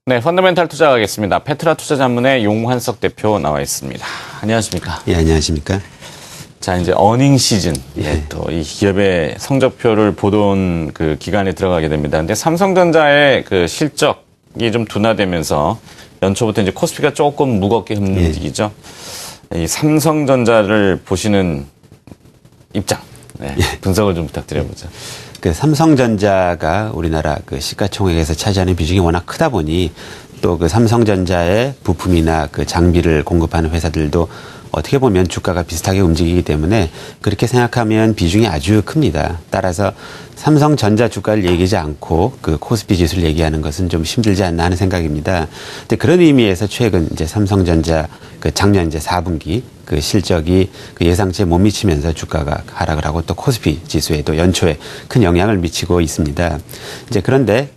네, 펀더멘탈 투자 가겠습니다. 페트라 투자자문의 용환석 대표 나와 있습니다. 안녕하십니까? 예, 안녕하십니까? 자, 이제 어닝 시즌. 예. 또 이 기업의 성적표를 보던 그 기간에 들어가게 됩니다. 근데 삼성전자의 그 실적이 좀 둔화되면서 연초부터 이제 코스피가 조금 무겁게 움직이죠. 이 삼성전자를 보시는 입장, 분석을 좀 부탁드려보죠. 그 삼성전자가 우리나라 그 시가총액에서 차지하는 비중이 워낙 크다 보니 또 그 삼성전자의 부품이나 그 장비를 공급하는 회사들도 어떻게 보면 주가가 비슷하게 움직이기 때문에 그렇게 생각하면 비중이 아주 큽니다. 따라서 삼성전자 주가를 얘기하지 않고 그 코스피 지수를 얘기하는 것은 좀 힘들지 않나 하는 생각입니다. 근데 그런 의미에서 최근 이제 삼성전자 그 작년 이제 4분기 그 실적이 그 예상치에 못 미치면서 주가가 하락을 하고 또 코스피 지수에도 연초에 큰 영향을 미치고 있습니다. 이제 그런데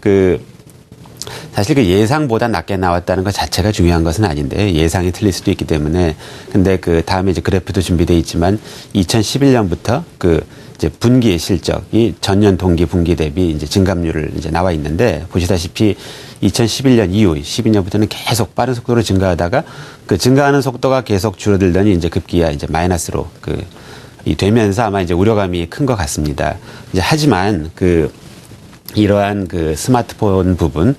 사실 그 예상보다 낮게 나왔다는 것 자체가 중요한 것은 아닌데 예상이 틀릴 수도 있기 때문에 근데 그 다음에 이제 그래프도 준비되어 있지만 2011년부터 그 이제 분기 실적이 전년 동기 분기 대비 이제 증감률을 이제 나와 있는데 보시다시피 2011년 이후 12년부터는 계속 빠른 속도로 증가하다가 그 증가하는 속도가 계속 줄어들더니 이제 급기야 이제 마이너스로 이 되면서 아마 이제 우려감이 큰 것 같습니다. 이제 하지만 이러한 그 스마트폰 부분,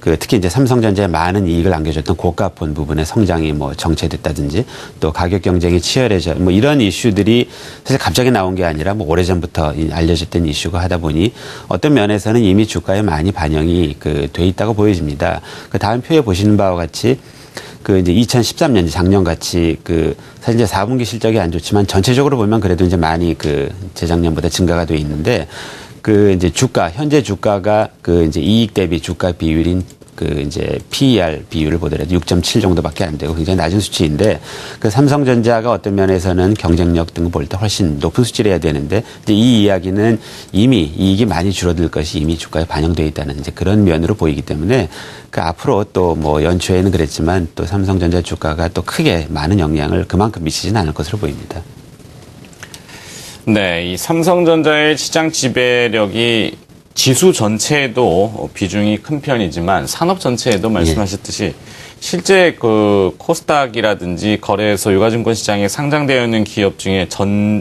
특히 이제 삼성전자에 많은 이익을 안겨줬던 고가폰 부분의 성장이 뭐 정체됐다든지 또 가격 경쟁이 치열해져 뭐 이런 이슈들이 사실 갑자기 나온 게 아니라 뭐 오래전부터 알려졌던 이슈가 하다 보니 어떤 면에서는 이미 주가에 많이 반영이 돼 있다고 보여집니다. 그 다음 표에 보시는 바와 같이 이제 2013년 작년 같이 사실 이제 4분기 실적이 안 좋지만 전체적으로 보면 그래도 이제 많이 재작년보다 증가가 돼 있는데 이제 현재 주가가 이제 이익 대비 주가 비율인 이제 PER 비율을 보더라도 6.7 정도밖에 안 되고 굉장히 낮은 수치인데 삼성전자가 어떤 면에서는 경쟁력 등을 볼 때 훨씬 높은 수치를 해야 되는데 이제 이 이야기는 이미 이익이 많이 줄어들 것이 이미 주가에 반영되어 있다는 이제 그런 면으로 보이기 때문에 앞으로 또 뭐 연초에는 그랬지만 또 삼성전자 주가가 또 크게 많은 영향을 그만큼 미치지는 않을 것으로 보입니다. 네, 이 삼성전자의 시장 지배력이 지수 전체에도 비중이 큰 편이지만 산업 전체에도 말씀하셨듯이 실제 코스닥이라든지 거래소 유가증권 시장에 상장되어 있는 기업 중에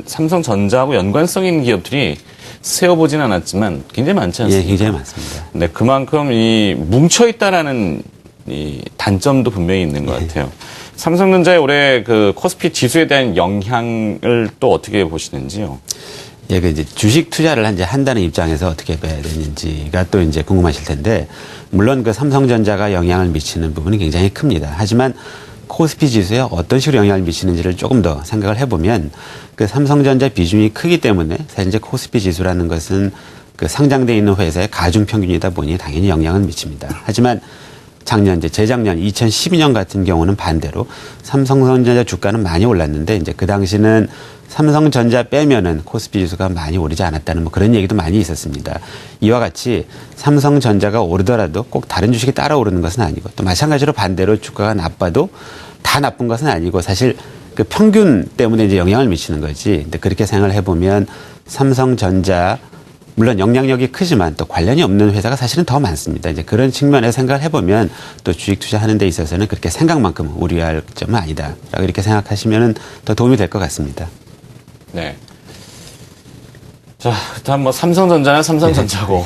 삼성전자하고 연관성 있는 기업들이 세어보진 않았지만 굉장히 많지 않습니까? 예, 굉장히 많습니다. 네, 그만큼 뭉쳐 있다라는 이 단점도 분명히 있는 것 같아요. 삼성전자의 올해 코스피 지수에 대한 영향을 또 어떻게 보시는지요? 예, 이제 주식 투자를 이제 한다는 입장에서 어떻게 봐야 되는지가 또 이제 궁금하실 텐데, 물론 삼성전자가 영향을 미치는 부분이 굉장히 큽니다. 하지만 코스피 지수에 어떤 식으로 영향을 미치는지를 조금 더 생각을 해보면, 삼성전자 비중이 크기 때문에 사실 이제 코스피 지수라는 것은 상장돼 있는 회사의 가중 평균이다 보니 당연히 영향을 미칩니다. 하지만 재작년 2012년 같은 경우는 반대로 삼성전자 주가는 많이 올랐는데 이제 그 당시는 삼성전자 빼면은 코스피 지수가 많이 오르지 않았다는 뭐 그런 얘기도 많이 있었습니다. 이와 같이 삼성전자가 오르더라도 꼭 다른 주식이 따라 오르는 것은 아니고 또 마찬가지로 반대로 주가가 나빠도 다 나쁜 것은 아니고 사실 평균 때문에 이제 영향을 미치는 거지. 근데 그렇게 생각을 해보면 삼성전자 물론 영향력이 크지만 또 관련이 없는 회사가 사실은 더 많습니다. 이제 그런 측면에서 생각을 해보면 또 주식 투자하는 데 있어서는 그렇게 생각만큼 우려할 점은 아니다. 라고 이렇게 생각하시면 더 도움이 될 것 같습니다. 네. 자, 일단 삼성전자는 삼성전자고,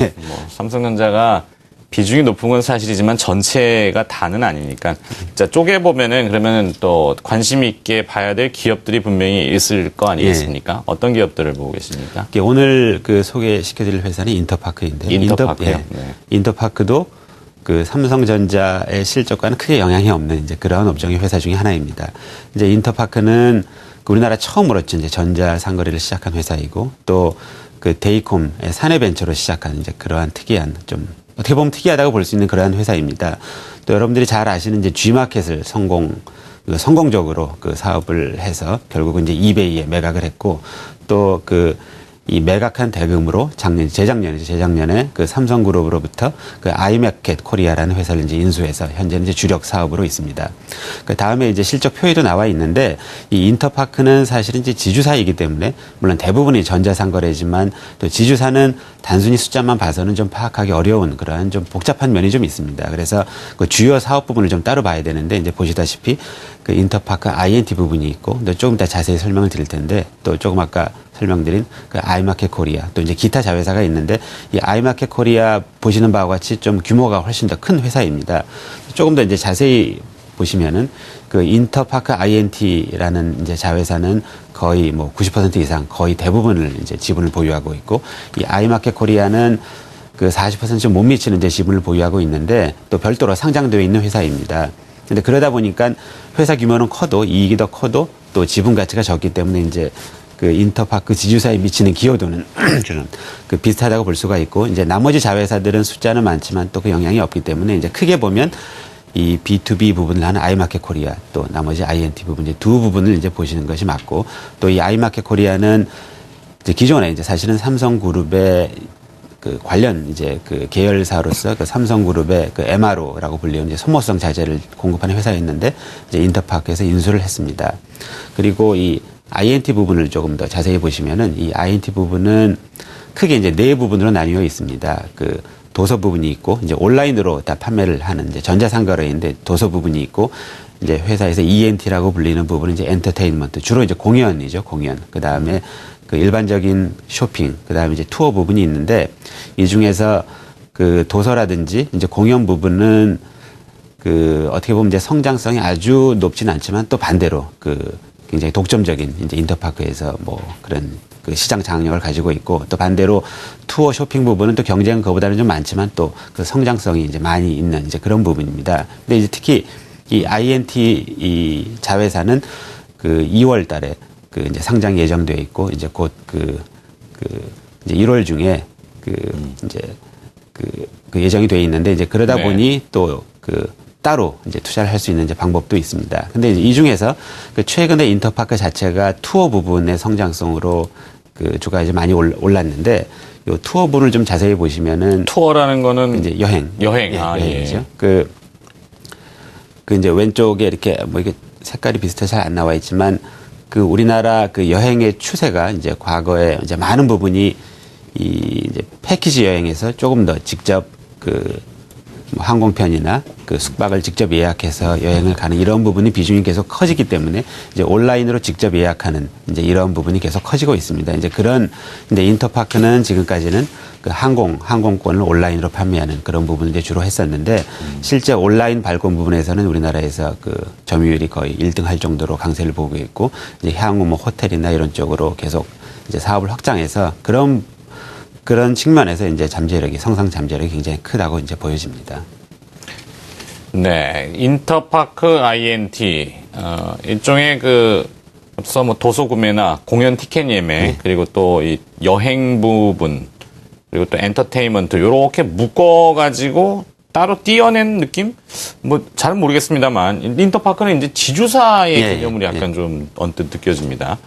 삼성전자가 비중이 높은 건 사실이지만 전체가 다는 아니니까. 자, 쪼개보면은 그러면은 또 관심 있게 봐야 될 기업들이 분명히 있을 거 아니겠습니까? 어떤 기업들을 보고 계십니까? 오늘 소개시켜드릴 회사는 인터파크인데요. 인터파크요? 인터파크도 삼성전자의 실적과는 크게 영향이 없는 이제 그런 업종의 회사 중에 하나입니다. 이제 인터파크는 우리나라 처음으로 이제 전자 상거래를 시작한 회사이고 또 데이콤의 사내벤처로 시작한 이제 그러한 특이한 좀 어떻게 보면 특이하다고 볼 수 있는 그러한 회사입니다. 또 여러분들이 잘 아시는 이제 G마켓을 성공적으로 사업을 해서 결국은 이제 이베이에 매각을 했고 또 이 매각한 대금으로 재작년에 그 삼성그룹으로부터 그 아이마켓 코리아라는 회사를 이제 인수해서 현재는 이제 주력 사업으로 있습니다. 그 다음에 이제 실적 표에도 나와 있는데 이 인터파크는 사실은 이제 지주사이기 때문에 물론 대부분이 전자상거래지만 또 지주사는 단순히 숫자만 봐서는 좀 파악하기 어려운 그러한 좀 복잡한 면이 좀 있습니다. 그래서 그 주요 사업 부분을 좀 따로 봐야 되는데 이제 보시다시피 그 인터파크 INT 부분이 있고 또 조금 더 자세히 설명을 드릴 텐데 또 조금 아까 설명드린 그 아이마켓 코리아 또 이제 기타 자회사가 있는데 이 아이마켓 코리아 보시는 바와 같이 좀 규모가 훨씬 더 큰 회사입니다. 조금 더 이제 자세히 보시면은 그 인터파크 INT라는 이제 자회사는 거의 뭐 90% 이상 거의 대부분을 이제 지분을 보유하고 있고 이 아이마켓 코리아는 그 40% 못 미치는 이제 지분을 보유하고 있는데 또 별도로 상장되어 있는 회사입니다. 근데 그러다 보니까 회사 규모는 커도 이익이 더 커도 또 지분 가치가 적기 때문에 이제 그 인터파크 지주사에 미치는 기여도는 저는 그 비슷하다고 볼 수가 있고 이제 나머지 자회사들은 숫자는 많지만 또 그 영향이 없기 때문에 이제 크게 보면 이 B2B 부분을 하는 아이마켓 코리아 또 나머지 INT 부분 이제 두 부분을 이제 보시는 것이 맞고 또 이 아이마켓 코리아는 이제 기존에 이제 사실은 삼성그룹의 그 관련 이제 그 계열사로서 그 삼성그룹의 그 MRO라고 불리는 이제 소모성 자재를 공급하는 회사였는데 이제 인터파크에서 인수를 했습니다. 그리고 이 INT 부분을 조금 더 자세히 보시면은 이 INT 부분은 크게 이제 네 부분으로 나뉘어 있습니다. 그 도서 부분이 있고 이제 온라인으로 다 판매를 하는 이제 전자상거래인데 도서 부분이 있고 이제 회사에서 ENT라고 불리는 부분은 이제 엔터테인먼트 주로 이제 공연이죠 공연. 그 다음에 그 일반적인 쇼핑 그 다음에 이제 투어 부분이 있는데 이 중에서 그 도서라든지 이제 공연 부분은 그 어떻게 보면 이제 성장성이 아주 높지는 않지만 또 반대로 그 굉장히 독점적인 이제 인터파크에서 뭐 그런 그 시장 장악력을 가지고 있고 또 반대로 투어 쇼핑 부분은 또 경쟁은 그보다는 좀 많지만 또 그 성장성이 이제 많이 있는 이제 그런 부분입니다. 근데 이제 특히 이 INT 이 자회사는 그 2월 달에 그 이제 상장 예정되어 있고 이제 곧 이제 1월 중에 이제 그 예정이 되어 있는데 이제 그러다 네. 보니 또 따로 이제 투자를 할 수 있는 이제 방법도 있습니다. 근데 이제 이 중에서 그 최근에 인터파크 자체가 투어 부분의 성장성으로 그 주가가 이제 많이 올랐는데 요 투어 부분을 좀 자세히 보시면은 투어라는 거는 이제 여행. 여행이죠. 그 이제 왼쪽에 이렇게 뭐 이게 색깔이 비슷해서 잘 안 나와 있지만 그 우리나라 그 여행의 추세가 이제 과거에 이제 많은 부분이 이 이제 패키지 여행에서 조금 더 직접 뭐 항공편이나 그 숙박을 직접 예약해서 여행을 가는 이런 부분이 비중이 계속 커지기 때문에 이제 온라인으로 직접 예약하는 이제 이런 부분이 계속 커지고 있습니다. 이제 그런 이제 인터파크는 지금까지는 그 항공권을 온라인으로 판매하는 그런 부분을 이제 주로 했었는데 실제 온라인 발권 부분에서는 우리나라에서 그 점유율이 거의 1등 할 정도로 강세를 보고 있고 이제 향후 뭐 호텔이나 이런 쪽으로 계속 이제 사업을 확장해서 그런 측면에서 이제 성장 잠재력이 굉장히 크다고 이제 보여집니다. 네, 인터파크 INT 일종의 앞서 뭐 도서 구매나 공연 티켓 예매 그리고 또 이 여행 부분 그리고 또 엔터테인먼트 요렇게 묶어가지고 따로 띄어낸 느낌? 뭐 잘 모르겠습니다만 인터파크는 이제 지주사의 개념으로 약간 좀 언뜻 느껴집니다.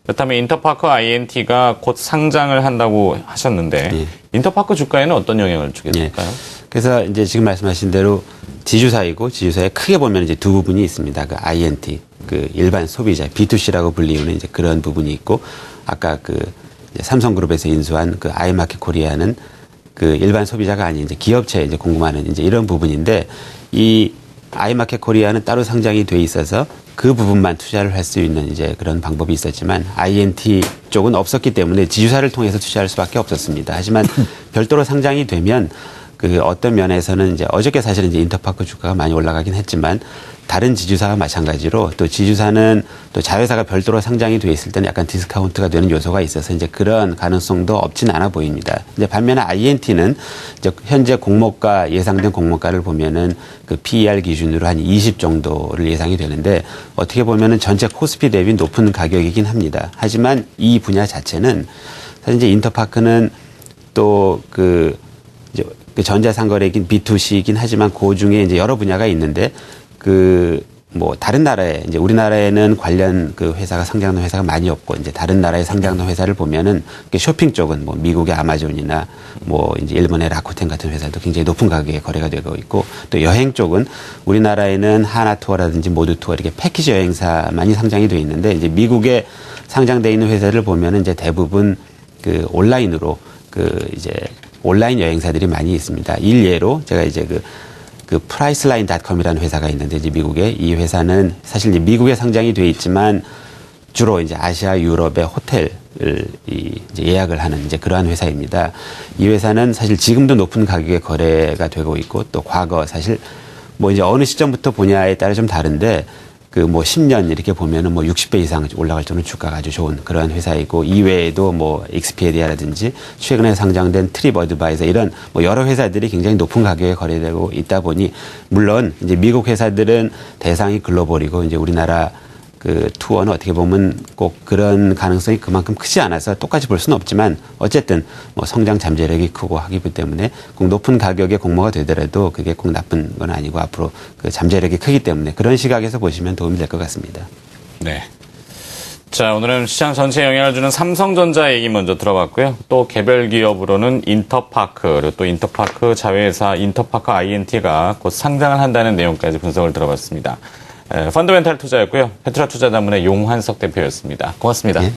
그렇다면 인터파크 INT가 곧 상장을 한다고 하셨는데 인터파크 주가에는 어떤 영향을 주게 될까요? 그래서 이제 지금 말씀하신 대로 지주사이고 지주사에 크게 보면 이제 두 부분이 있습니다. 그 INT 그 일반 소비자 B2C라고 불리우는 이제 그런 부분이 있고 아까 이제 삼성그룹에서 인수한 그 아이마켓 코리아는 그 일반 소비자가 아닌 이제 기업체에 이제 공급하는 이제 이런 부분인데 이 아이마켓 코리아는 따로 상장이 돼 있어서 그 부분만 투자를 할 수 있는 이제 그런 방법이 있었지만 INT 쪽은 없었기 때문에 지주사를 통해서 투자할 수밖에 없었습니다. 하지만 별도로 상장이 되면 그 어떤 면에서는 이제 어저께 사실은 이제 인터파크 주가가 많이 올라가긴 했지만 다른 지주사와 마찬가지로 또 지주사는 또 자회사가 별도로 상장이 돼 있을 때는 약간 디스카운트가 되는 요소가 있어서 이제 그런 가능성도 없진 않아 보입니다. 이제 반면에 INT는 이제 현재 예상된 공모가를 보면은 그 PER 기준으로 한 20 정도를 예상이 되는데 어떻게 보면은 전체 코스피 대비 높은 가격이긴 합니다. 하지만 이 분야 자체는 사실 이제 인터파크는 또 이제 그 전자상거래긴 B2C이긴 하지만 그 중에 이제 여러 분야가 있는데 뭐 다른 나라에 이제 우리나라에는 관련 그 회사가 상장된 회사가 많이 없고 이제 다른 나라의 상장된 회사를 보면은 쇼핑 쪽은 뭐 미국의 아마존이나 뭐 이제 일본의 라쿠텐 같은 회사도 굉장히 높은 가격에 거래가 되고 있고 또 여행 쪽은 우리나라에는 하나투어라든지 모두투어 이렇게 패키지 여행사만이 상장이 돼 있는데 이제 미국에 상장돼 있는 회사를 보면은 이제 대부분 그 온라인으로 그 이제 온라인 여행사들이 많이 있습니다. 일례로 제가 이제 그 프라이스라인.com이라는 회사가 있는데 이제 미국에 이 회사는 사실 이제 미국에 상장이 돼 있지만 주로 이제 아시아, 유럽의 호텔을 이제 예약을 하는 이제 그러한 회사입니다. 이 회사는 사실 지금도 높은 가격에 거래가 되고 있고 또 과거 사실 뭐 이제 어느 시점부터 보냐에 따라 좀 다른데 그 뭐 10년 이렇게 보면은 뭐 60배 이상 올라갈 정도로 주가가 아주 좋은 그러한 회사이고 이외에도 뭐 익스피디아라든지 최근에 상장된 트립 어드바이저 이런 뭐 여러 회사들이 굉장히 높은 가격에 거래되고 있다 보니 물론 이제 미국 회사들은 대상이 글로벌이고 이제 우리나라 그 투어는 어떻게 보면 꼭 그런 가능성이 그만큼 크지 않아서 똑같이 볼 수는 없지만 어쨌든 뭐 성장 잠재력이 크고 하기 때문에 꼭 높은 가격에 공모가 되더라도 그게 꼭 나쁜 건 아니고 앞으로 그 잠재력이 크기 때문에 그런 시각에서 보시면 도움이 될 것 같습니다. 네. 자, 오늘은 시장 전체에 영향을 주는 삼성전자 얘기 먼저 들어봤고요. 또 개별 기업으로는 인터파크, 그리고 또 인터파크 자회사 인터파크 INT가 곧 상장을 한다는 내용까지 분석을 들어봤습니다. 펀더멘탈 투자였고요. 페트라 투자자문의 용환석 대표였습니다. 고맙습니다. 네.